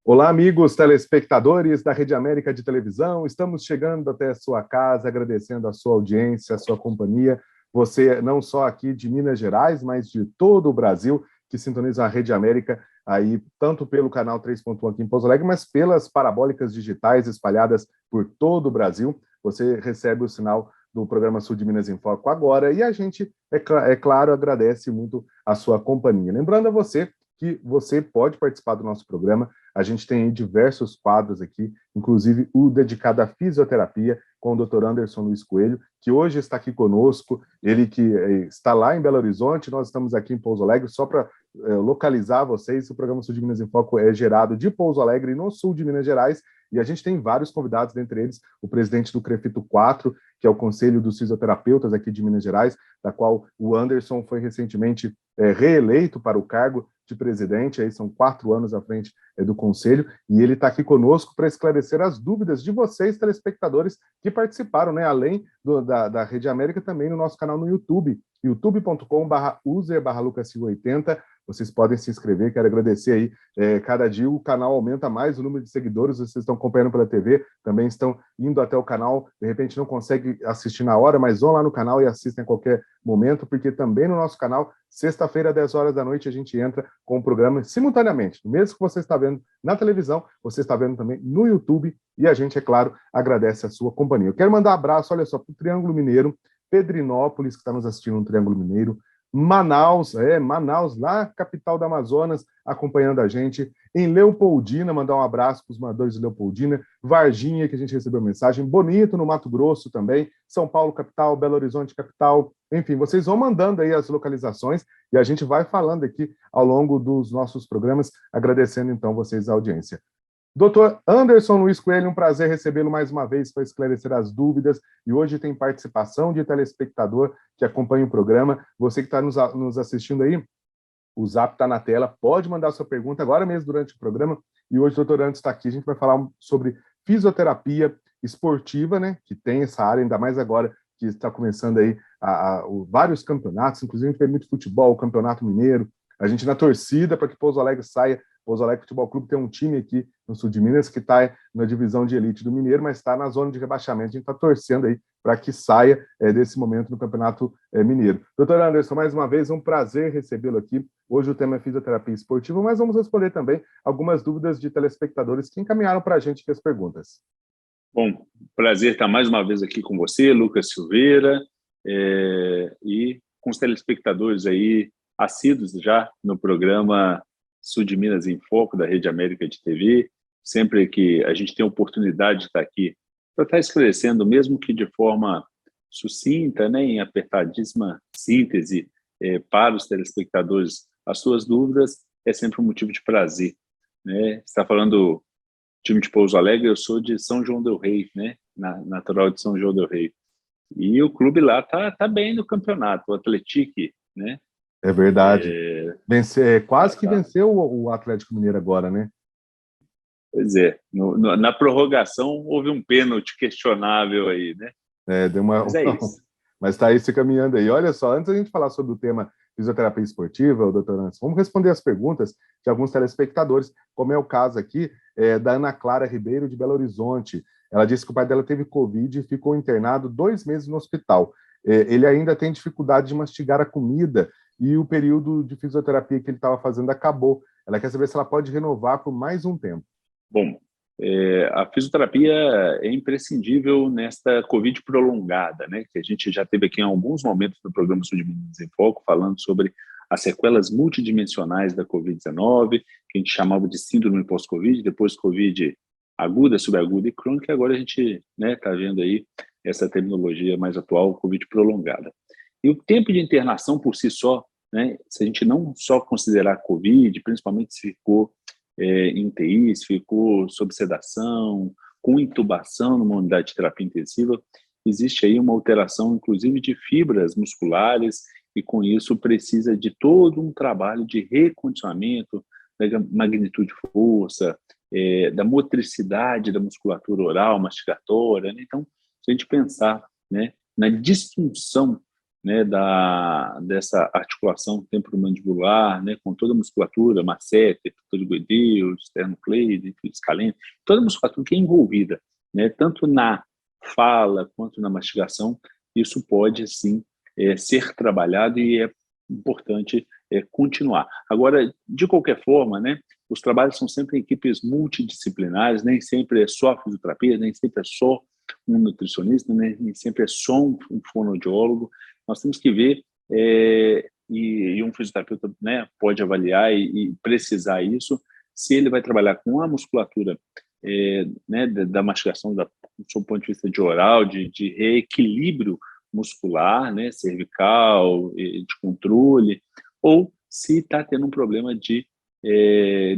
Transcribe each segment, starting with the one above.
Olá, amigos telespectadores da Rede América de Televisão. Estamos chegando até a sua casa, agradecendo a sua audiência, a sua companhia. Você, não só aqui de Minas Gerais, mas de todo o Brasil, que sintoniza a Rede América, aí, tanto pelo canal 3.1 aqui em Pouso Alegre, mas pelas parabólicas digitais espalhadas por todo o Brasil. Você recebe o sinal do programa Sul de Minas em Foco agora, e a gente, é claro, agradece muito a sua companhia. Lembrando a você que você pode participar do nosso programa. A gente tem diversos quadros aqui, inclusive o dedicado à fisioterapia, com o Dr. Anderson Luiz Coelho, que hoje está aqui conosco, ele que está lá em Belo Horizonte, nós estamos aqui em Pouso Alegre, só para localizar vocês, o programa Sul de Minas em Foco é gerado de Pouso Alegre, no sul de Minas Gerais, e a gente tem vários convidados, dentre eles o presidente do CREFITO 4, que é o Conselho dos Fisioterapeutas aqui de Minas Gerais, da qual o Anderson foi recentemente reeleito para o cargo de presidente, aí são 4 anos à frente do Conselho, e ele está aqui conosco para esclarecer as dúvidas de vocês, telespectadores, que participaram, né, além da Rede América, também no nosso canal no YouTube, youtube.com/user/lucas80. Vocês podem se inscrever, quero agradecer aí, cada dia o canal aumenta mais o número de seguidores, vocês estão acompanhando pela TV, também estão indo até o canal, de repente não consegue assistir na hora, mas vão lá no canal e assistem a qualquer momento, porque também no nosso canal, sexta-feira, 10 horas da noite, a gente entra com o programa simultaneamente, mesmo que você está vendo na televisão, você está vendo também no YouTube, e a gente, é claro, agradece a sua companhia. Eu quero mandar um abraço, olha só, para o Triângulo Mineiro, Pedrinópolis, que está nos assistindo no Triângulo Mineiro, Manaus, Manaus, lá, capital do Amazonas, acompanhando a gente. Em Leopoldina, mandar um abraço para os moradores de Leopoldina. Varginha, que a gente recebeu mensagem. Bonito, no Mato Grosso também. São Paulo, capital. Belo Horizonte, capital. Enfim, vocês vão mandando aí as localizações e a gente vai falando aqui ao longo dos nossos programas, agradecendo, então, vocês a audiência. Doutor Anderson Luiz Coelho, um prazer recebê-lo mais uma vez para esclarecer as dúvidas, e hoje tem participação de telespectador que acompanha o programa. Você que está nos assistindo aí, o Zap está na tela, pode mandar sua pergunta agora mesmo durante o programa, e hoje o doutor Anderson está aqui, a gente vai falar sobre fisioterapia esportiva, né, que tem essa área, ainda mais agora que está começando aí vários campeonatos, inclusive a gente vê muito futebol, o Campeonato Mineiro, a gente na torcida para que Pouso Alegre saia. Pouso Alegre Futebol Clube tem um time aqui no sul de Minas que está na divisão de elite do Mineiro, mas está na zona de rebaixamento. A gente está torcendo aí para que saia desse momento no Campeonato Mineiro. Doutor Anderson, mais uma vez, um prazer recebê-lo aqui. Hoje o tema é fisioterapia esportiva, mas vamos responder também algumas dúvidas de telespectadores que encaminharam para a gente aqui as perguntas. Bom, prazer estar mais uma vez aqui com você, Lucas Silveira, e com os telespectadores aí assíduos já no programa Sul de Minas em Foco, da Rede América de TV. Sempre que a gente tem a oportunidade de estar aqui para estar esclarecendo, mesmo que de forma sucinta, né, em apertadíssima síntese, para os telespectadores, as suas dúvidas, é sempre um motivo de prazer, né? Você está falando do time de Pouso Alegre, eu sou de São João del Rei, né, natural de São João del Rei. E o clube lá tá bem no campeonato, o Atlético, né? É verdade. Quase que venceu o Atlético Mineiro agora, né? Pois é. Na prorrogação houve um pênalti questionável aí, né? Deu uma... Mas é isso. Mas está aí se caminhando aí. Olha só, antes da gente falar sobre o tema fisioterapia esportiva, doutor Anderson, vamos responder as perguntas de alguns telespectadores, como é o caso aqui da Ana Clara Ribeiro, de Belo Horizonte. Ela disse que o pai dela teve Covid e ficou internado 2 meses no hospital. Ele ainda tem dificuldade de mastigar a comida e o período de fisioterapia que ele estava fazendo acabou. Ela quer saber se ela pode renovar por mais um tempo. Bom, a fisioterapia é imprescindível nesta Covid prolongada, né? Que a gente já teve aqui em alguns momentos do programa Sul de Minas em Foco, falando sobre as sequelas multidimensionais da Covid-19, que a gente chamava de síndrome pós-Covid, depois Covid aguda, subaguda e crônica, e agora a gente está vendo aí essa terminologia mais atual, Covid prolongada. E o tempo de internação por si só, né, se a gente não só considerar a Covid, principalmente se ficou em UTI, se ficou sob sedação, com intubação numa unidade de terapia intensiva, existe aí uma alteração, inclusive, de fibras musculares, e com isso precisa de todo um trabalho de recondicionamento da magnitude de força, da motricidade da musculatura oral, mastigatória, né? Então, se a gente pensar, né, na disfunção, né, dessa articulação temporomandibular, né, com toda a musculatura, masseter, pterygoideu, esternocleido, escalene, toda a musculatura que é envolvida, né, tanto na fala quanto na mastigação, isso pode, sim, ser trabalhado e é importante continuar. Agora, de qualquer forma, né, os trabalhos são sempre em equipes multidisciplinares, nem sempre é só fisioterapia, nem sempre é só um nutricionista, né, nem sempre é só um fonoaudiólogo. Nós temos que ver, e um fisioterapeuta, né, pode avaliar e precisar isso, se ele vai trabalhar com a musculatura, né, da mastigação, do seu ponto de vista de oral, de reequilíbrio muscular, né, cervical, de controle, ou se está tendo um problema de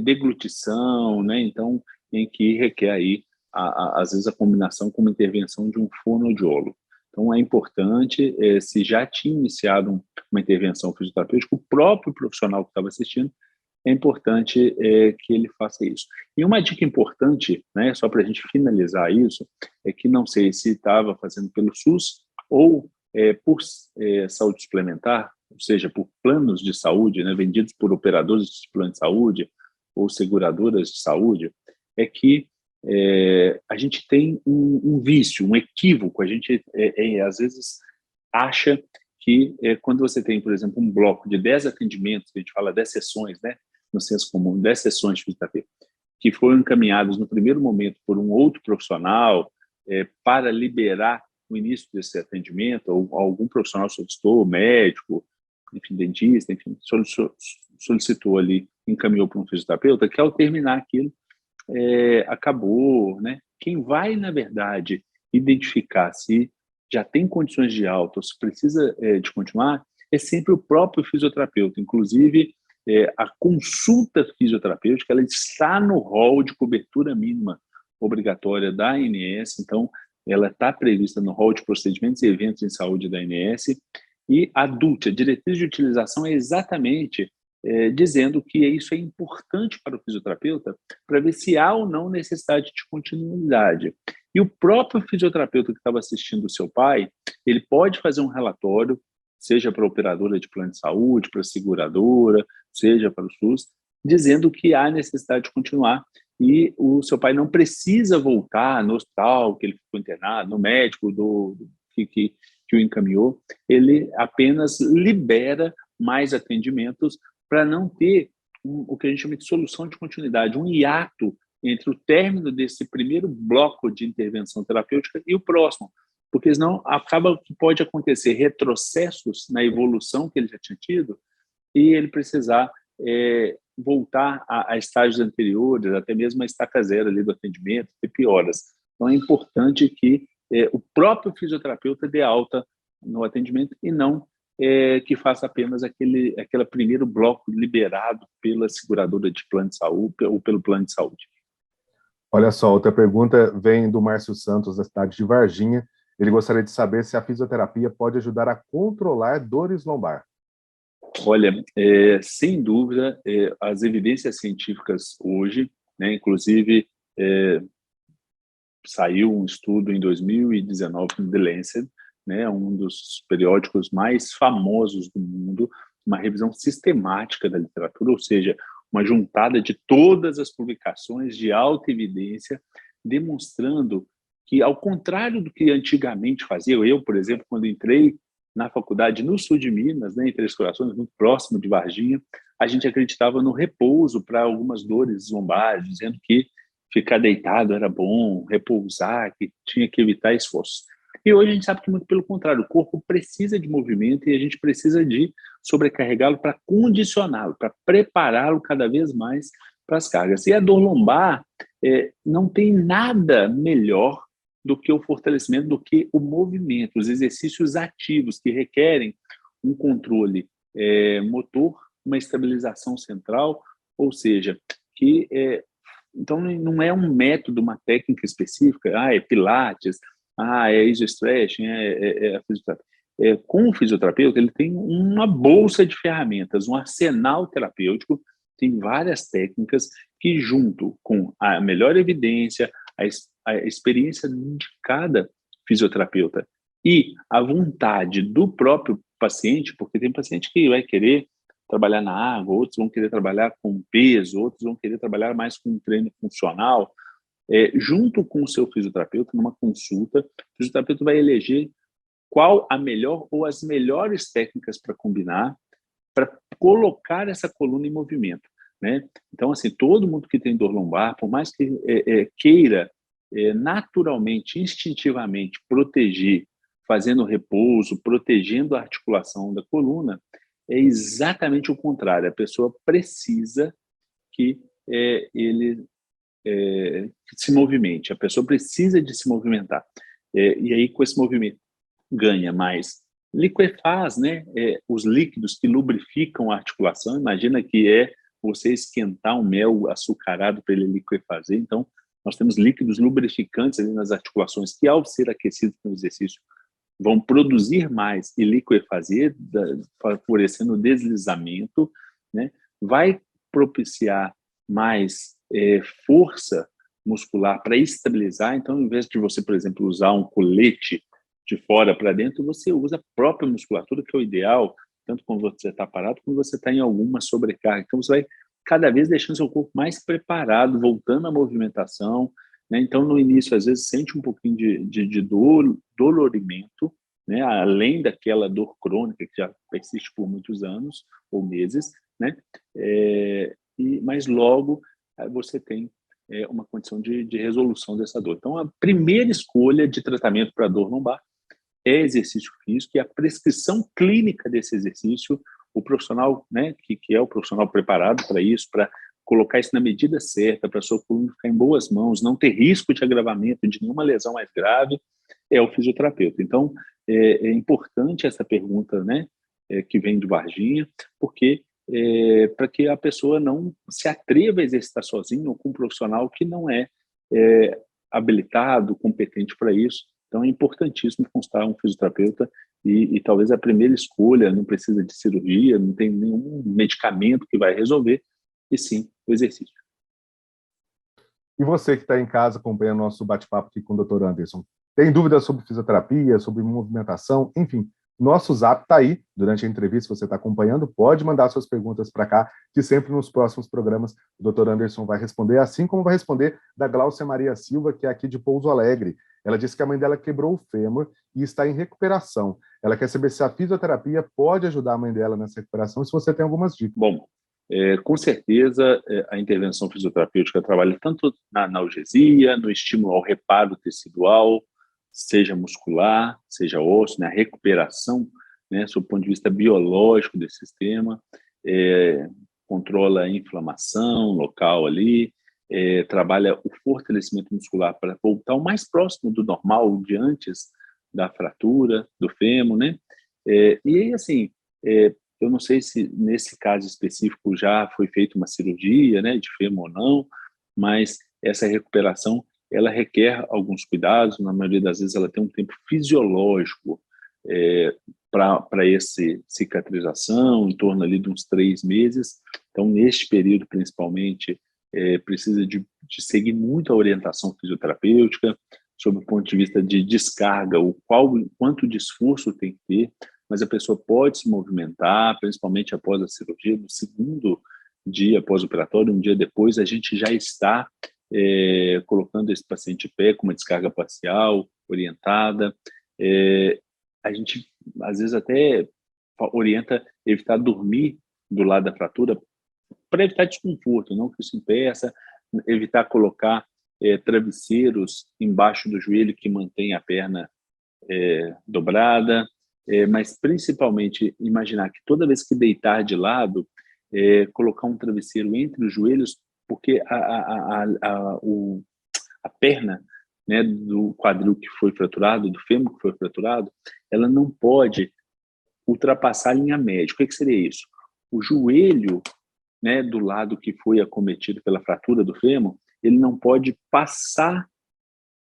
deglutição, né, então, em que requer aí, às vezes, a combinação com uma intervenção de um fonoaudiólogo. Então, é importante, se já tinha iniciado uma intervenção fisioterapêutica, o próprio profissional que estava assistindo, é importante que ele faça isso. E uma dica importante, né, só para a gente finalizar isso, é que não sei se estava fazendo pelo SUS ou por saúde suplementar, ou seja, por planos de saúde, né, vendidos por operadores de plano de saúde ou seguradoras de saúde, é que a gente tem um vício, um equívoco. A gente, às vezes, acha que quando você tem, por exemplo, um bloco de 10 atendimentos, a gente fala 10 sessões, né, no senso comum, 10 sessões de fisioterapia, que foram encaminhados no primeiro momento por um outro profissional para liberar o início desse atendimento, ou algum profissional solicitou, médico, enfim, dentista, enfim, solicitou ali, encaminhou para um fisioterapeuta, que ao terminar aquilo, acabou, né? Quem vai, na verdade, identificar se já tem condições de alta ou se precisa de continuar, é sempre o próprio fisioterapeuta. Inclusive, a consulta fisioterapêutica, ela está no rol de cobertura mínima obrigatória da ANS, então, ela está prevista no rol de procedimentos e eventos em saúde da ANS, e a DUT, a diretriz de utilização, é exatamente dizendo que isso é importante para o fisioterapeuta para ver se há ou não necessidade de continuidade. E o próprio fisioterapeuta que estava assistindo o seu pai, ele pode fazer um relatório, seja para a operadora de plano de saúde, para a seguradora, seja para o SUS, dizendo que há necessidade de continuar e o seu pai não precisa voltar no hospital que ele ficou internado, no médico que o encaminhou, ele apenas libera mais atendimentos para não ter o que a gente chama de solução de continuidade, um hiato entre o término desse primeiro bloco de intervenção terapêutica e o próximo, porque senão acaba que pode acontecer retrocessos na evolução que ele já tinha tido e ele precisar voltar a estágios anteriores, até mesmo a estaca zero ali do atendimento, ter pioras. Então é importante que o próprio fisioterapeuta dê alta no atendimento e não que faça apenas aquele primeiro bloco liberado pela seguradora de plano de saúde ou pelo plano de saúde. Olha só, outra pergunta vem do Márcio Santos, da cidade de Varginha. Ele gostaria de saber se a fisioterapia pode ajudar a controlar dores lombar. Olha, sem dúvida, as evidências científicas hoje, né, inclusive saiu um estudo em 2019 no The Lancet, né, um dos periódicos mais famosos do mundo, uma revisão sistemática da literatura, ou seja, uma juntada de todas as publicações de alta evidência, demonstrando que, ao contrário do que antigamente fazia, eu, por exemplo, quando entrei na faculdade no sul de Minas, né, em Três Corações, muito próximo de Varginha, a gente acreditava no repouso para algumas dores lombares, dizendo que ficar deitado era bom, repousar, que tinha que evitar esforço. E hoje a gente sabe que muito pelo contrário, o corpo precisa de movimento e a gente precisa de sobrecarregá-lo para condicioná-lo, para prepará-lo cada vez mais para as cargas. E a dor lombar não tem nada melhor do que o fortalecimento, do que o movimento, os exercícios ativos que requerem um controle motor, uma estabilização central, ou seja, que então não é um método, uma técnica específica, é pilates, é iso-stretching, a fisioterapia. Com o fisioterapeuta, ele tem uma bolsa de ferramentas, um arsenal terapêutico, tem várias técnicas que, junto com a melhor evidência, a experiência de cada fisioterapeuta e a vontade do próprio paciente, porque tem paciente que vai querer trabalhar na água, outros vão querer trabalhar com peso, outros vão querer trabalhar mais com treino funcional. Junto com o seu fisioterapeuta, numa consulta, o fisioterapeuta vai eleger qual a melhor ou as melhores técnicas para combinar, para colocar essa coluna em movimento, né? Então, assim, todo mundo que tem dor lombar, por mais que queira naturalmente, instintivamente proteger, fazendo repouso, protegendo a articulação da coluna, é exatamente o contrário. A pessoa precisa que ele se movimente, a pessoa precisa de se movimentar. E aí, com esse movimento, ganha mais liquefaz, né? Os líquidos que lubrificam a articulação. Imagina que você esquentar um mel açucarado para ele liquefazer. Então, nós temos líquidos lubrificantes ali nas articulações que, ao ser aquecidos no exercício, vão produzir mais e liquefazer, favorecendo o deslizamento, né? Vai propiciar mais força muscular para estabilizar. Então, ao invés de você, por exemplo, usar um colete de fora para dentro, você usa a própria musculatura, que é o ideal, tanto quando você está parado, como você está em alguma sobrecarga. Então, você vai cada vez deixando seu corpo mais preparado, voltando à movimentação, né? Então, no início, às vezes, sente um pouquinho de dolorimento, né? Além daquela dor crônica que já persiste por muitos anos ou meses, né? Mas logo você tem uma condição de resolução dessa dor. Então, a primeira escolha de tratamento para dor lombar é exercício físico, e a prescrição clínica desse exercício, o profissional, né, que é o profissional preparado para isso, para colocar isso na medida certa, para a sua coluna ficar em boas mãos, não ter risco de agravamento de nenhuma lesão mais grave, é o fisioterapeuta. Então, é importante essa pergunta, né, que vem de Varginha, porque para que a pessoa não se atreva a exercitar sozinho ou com um profissional que não é habilitado, competente para isso. Então, é importantíssimo constar um fisioterapeuta e talvez a primeira escolha não precisa de cirurgia, não tem nenhum medicamento que vai resolver, e sim o exercício. E você que está em casa acompanhando nosso bate-papo aqui com o Dr. Anderson, tem dúvidas sobre fisioterapia, sobre movimentação, enfim, nosso Zap está aí, durante a entrevista você está acompanhando, pode mandar suas perguntas para cá, que sempre nos próximos programas o Dr. Anderson vai responder, assim como vai responder da Gláucia Maria Silva, que é aqui de Pouso Alegre. Ela disse que a mãe dela quebrou o fêmur e está em recuperação. Ela quer saber se a fisioterapia pode ajudar a mãe dela nessa recuperação, e se você tem algumas dicas. Bom, com certeza a intervenção fisioterapêutica trabalha tanto na analgesia, no estímulo ao reparo tecidual, seja muscular, seja ósseo, na recuperação, né, sob o ponto de vista biológico desse sistema, controla a inflamação local ali, trabalha o fortalecimento muscular para voltar o mais próximo do normal, de antes da fratura do fêmur, né? E aí, assim, eu não sei se nesse caso específico já foi feita uma cirurgia, né, de fêmur ou não, mas essa recuperação, ela requer alguns cuidados. Na maioria das vezes ela tem um tempo fisiológico para essa cicatrização, em torno ali de uns 3 meses. Então, neste período, principalmente, precisa de seguir muito a orientação fisioterapêutica, sob o ponto de vista de descarga, quanto de esforço tem que ter, mas a pessoa pode se movimentar, principalmente após a cirurgia. No segundo dia pós-operatório, um dia depois, a gente já está colocando esse paciente de pé com uma descarga parcial, orientada. A gente, às vezes, até orienta evitar dormir do lado da fratura para evitar desconforto, não que isso impeça, evitar colocar travesseiros embaixo do joelho que mantém a perna dobrada, mas principalmente imaginar que toda vez que deitar de lado, colocar um travesseiro entre os joelhos, porque a perna, né, do quadril que foi fraturado, do fêmur que foi fraturado, ela não pode ultrapassar a linha média. O que seria isso? O joelho, né, do lado que foi acometido pela fratura do fêmur, ele não pode passar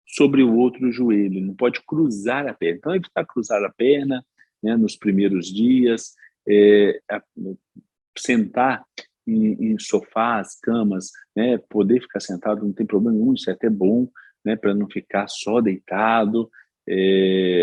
sobre o outro joelho, não pode cruzar a perna. Então, evitar cruzar a perna, né, nos primeiros dias, sentar em sofás, camas, né, poder ficar sentado não tem problema nenhum, isso é até bom, né, para não ficar só deitado.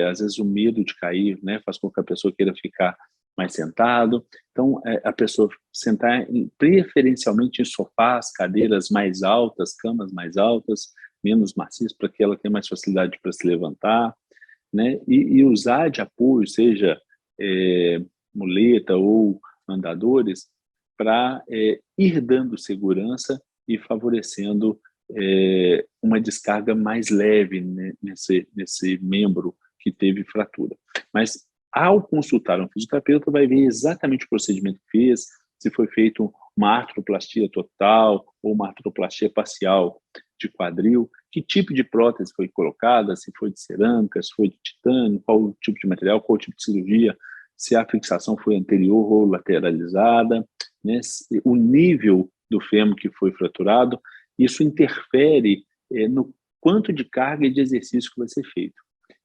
às vezes o medo de cair, né, faz com que a pessoa queira ficar mais sentado. Então, a pessoa sentar preferencialmente em sofás, cadeiras mais altas, camas mais altas, menos macias, para que ela tenha mais facilidade para se levantar, né? E usar de apoio, seja muleta ou andadores, para ir dando segurança e favorecendo uma descarga mais leve, né, nesse membro que teve fratura. Mas, ao consultar um fisioterapeuta, vai ver exatamente o procedimento que fez, se foi feito uma artroplastia total ou uma artroplastia parcial de quadril, que tipo de prótese foi colocada, se foi de cerâmica, se foi de titânio, qual o tipo de material, qual o tipo de cirurgia, se a fixação foi anterior ou lateralizada, né, o nível do fêmur que foi fraturado. Isso interfere no quanto de carga e de exercício que vai ser feito.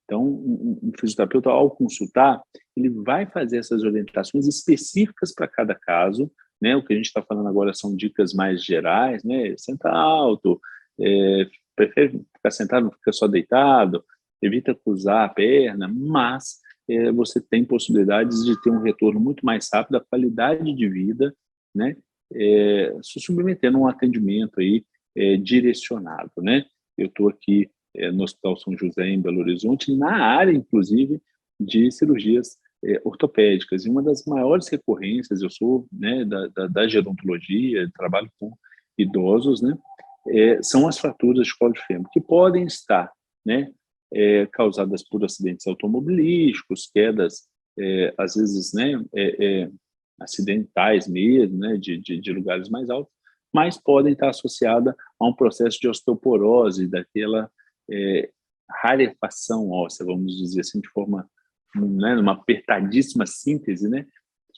Então, um fisioterapeuta, ao consultar, ele vai fazer essas orientações específicas para cada caso, né? O que a gente está falando agora são dicas mais gerais, né? Senta alto, prefere ficar sentado, não fica só deitado, evita cruzar a perna, mas você tem possibilidades de ter um retorno muito mais rápido à qualidade de vida, né? Se submetendo a um atendimento aí direcionado, né? Eu estou aqui no Hospital São José, em Belo Horizonte, na área, inclusive, de cirurgias ortopédicas. E uma das maiores recorrências, eu sou, né, da gerontologia, trabalho com idosos, né, são as fraturas de colo de fêmur, que podem estar, né, causadas por acidentes automobilísticos, quedas, às vezes, né, acidentais mesmo, né, de lugares mais altos, mas podem estar associadas a um processo de osteoporose, daquela rarefação óssea, vamos dizer assim, de forma, né, numa apertadíssima síntese, né,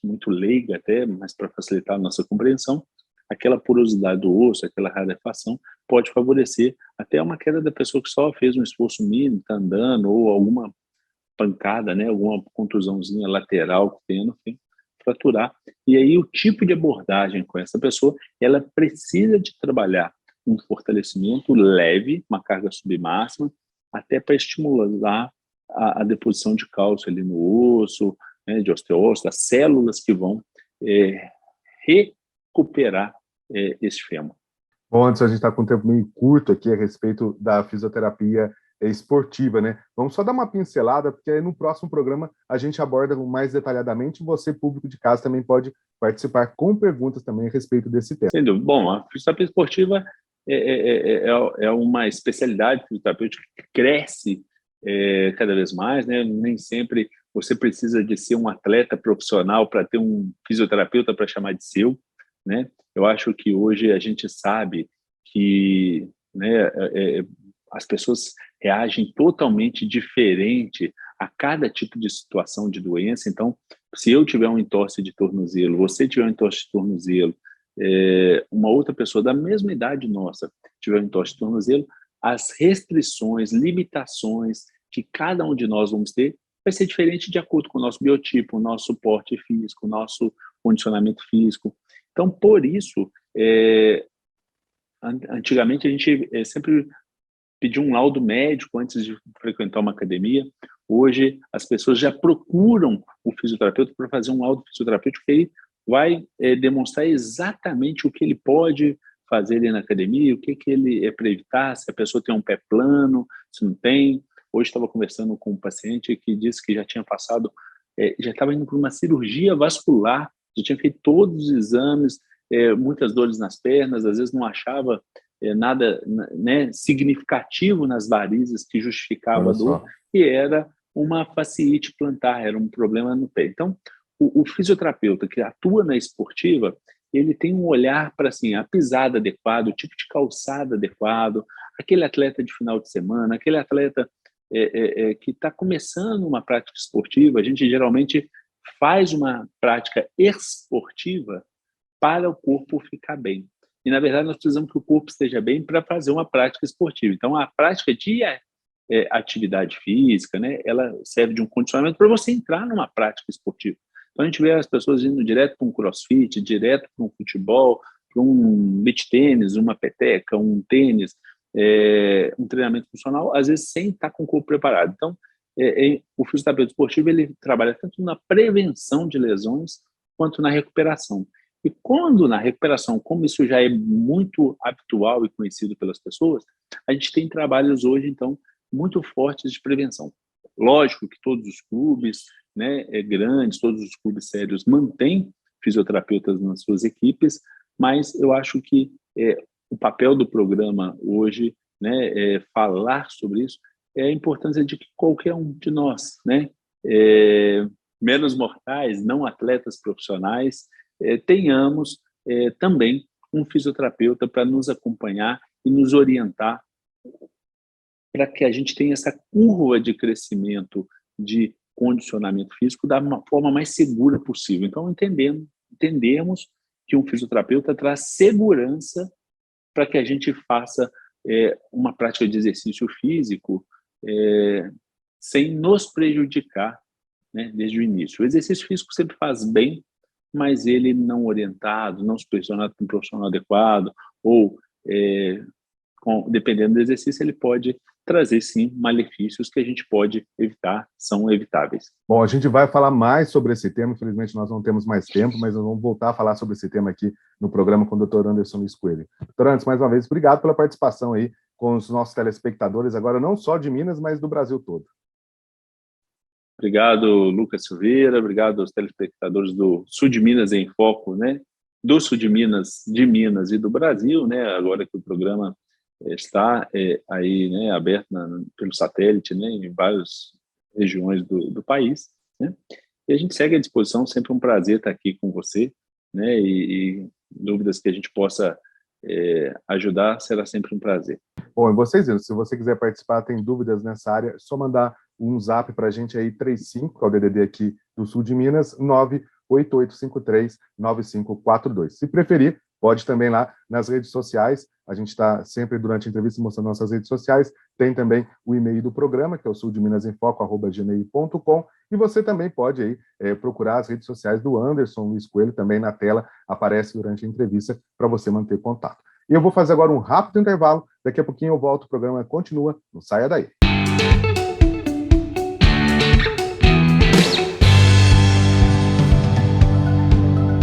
muito leiga até, mas para facilitar a nossa compreensão, aquela porosidade do osso, aquela rarefação, pode favorecer até uma queda da pessoa que só fez um esforço mínimo, está andando, ou alguma pancada, né, alguma contusãozinha lateral que tenha no fim, fraturar. E aí o tipo de abordagem com essa pessoa, ela precisa de trabalhar um fortalecimento leve, uma carga submáxima, até para estimular a deposição de cálcio ali no osso, né, de osteócitos, as células que vão recuperar esse fêmur. Bom, Anderson, a gente está com um tempo meio curto aqui a respeito da fisioterapia esportiva, né? Vamos só dar uma pincelada, porque aí no próximo programa a gente aborda mais detalhadamente. Você, público de casa, também pode participar com perguntas também a respeito desse tema. Sem dúvida. Bom, a fisioterapia esportiva é uma especialidade fisioterapêutica que cresce cada vez mais, né? Nem sempre você precisa de ser um atleta profissional para ter um fisioterapeuta para chamar de seu, né? Eu acho que hoje a gente sabe que, né, as pessoas reagem totalmente diferente a cada tipo de situação de doença. Então, se eu tiver um entorse de tornozelo, você tiver um entorse de tornozelo, uma outra pessoa da mesma idade nossa tiver um entorse de tornozelo, as restrições, limitações que cada um de nós vamos ter vai ser diferente de acordo com o nosso biotipo, o nosso porte físico, o nosso condicionamento físico. Então, por isso, antigamente a gente sempre pedia um laudo médico antes de frequentar uma academia. Hoje, as pessoas já procuram o fisioterapeuta para fazer um laudo fisioterapêutico que aí vai demonstrar exatamente o que ele pode fazer ali na academia, o que ele é para evitar, se a pessoa tem um pé plano, se não tem. Hoje estava conversando com um paciente que disse que já tinha passado, já estava indo para uma cirurgia vascular, já tinha feito todos os exames, muitas dores nas pernas, às vezes não achava nada, né, significativo nas varizes que justificava a dor, e era uma fasciite plantar, era um problema no pé. Então, o fisioterapeuta que atua na esportiva, ele tem um olhar para assim, a pisada adequada, o tipo de calçada adequado, aquele atleta de final de semana, aquele atleta que está começando uma prática esportiva. A gente geralmente faz uma prática esportiva para o corpo ficar bem. E, na verdade, nós precisamos que o corpo esteja bem para fazer uma prática esportiva. Então, a prática de atividade física, né, ela serve de um condicionamento para você entrar numa prática esportiva. Então, a gente vê as pessoas indo direto para um crossfit, direto para um futebol, para um beach tênis, uma peteca, um tênis, um treinamento funcional, às vezes sem estar com o corpo preparado. Então, o fisioterapeuta esportivo ele trabalha tanto na prevenção de lesões quanto na recuperação. E quando na recuperação, como isso já é muito habitual e conhecido pelas pessoas, a gente tem trabalhos hoje, então, muito fortes de prevenção. Lógico que todos os clubes, né, grandes, todos os clubes sérios mantêm fisioterapeutas nas suas equipes, mas eu acho que o papel do programa hoje, né, falar sobre isso, é a importância de que qualquer um de nós, né, menos mortais, não atletas profissionais, tenhamos também um fisioterapeuta para nos acompanhar e nos orientar para que a gente tenha essa curva de crescimento de condicionamento físico da forma mais segura possível. Então, entendemos que um fisioterapeuta traz segurança para que a gente faça uma prática de exercício físico sem nos prejudicar, né, desde o início. O exercício físico sempre faz bem, mas ele não orientado, não supervisionado por um profissional adequado, ou dependendo do exercício, ele pode trazer, sim, malefícios que a gente pode evitar, são evitáveis. Bom, a gente vai falar mais sobre esse tema, infelizmente nós não temos mais tempo, mas nós vamos voltar a falar sobre esse tema aqui no programa com o Dr. Anderson Luiz Coelho. Dr. Anderson, mais uma vez, obrigado pela participação aí com os nossos telespectadores, agora não só de Minas, mas do Brasil todo. Obrigado, Lucas Silveira, obrigado aos telespectadores do Sul de Minas em Foco, né? Do Sul de Minas e do Brasil, né? Agora que o programa está aí, né, aberto pelo satélite, né, em várias regiões do país, né? E a gente segue à disposição, sempre um prazer estar aqui com você, né? E dúvidas que a gente possa ajudar, será sempre um prazer. Bom, e vocês, se você quiser participar, tem dúvidas nessa área, é só mandar um zap para a gente aí, 35, que é o DDD aqui do Sul de Minas, 98853-9542. Se preferir, pode também lá nas redes sociais, a gente está sempre durante a entrevista mostrando nossas redes sociais, tem também o e-mail do programa, que é o suldeminasemfoco@gmail.com, e você também pode aí procurar as redes sociais do Anderson Luiz Coelho, também na tela, aparece durante a entrevista, para você manter contato. E eu vou fazer agora um rápido intervalo, daqui a pouquinho eu volto, o programa continua, não saia daí.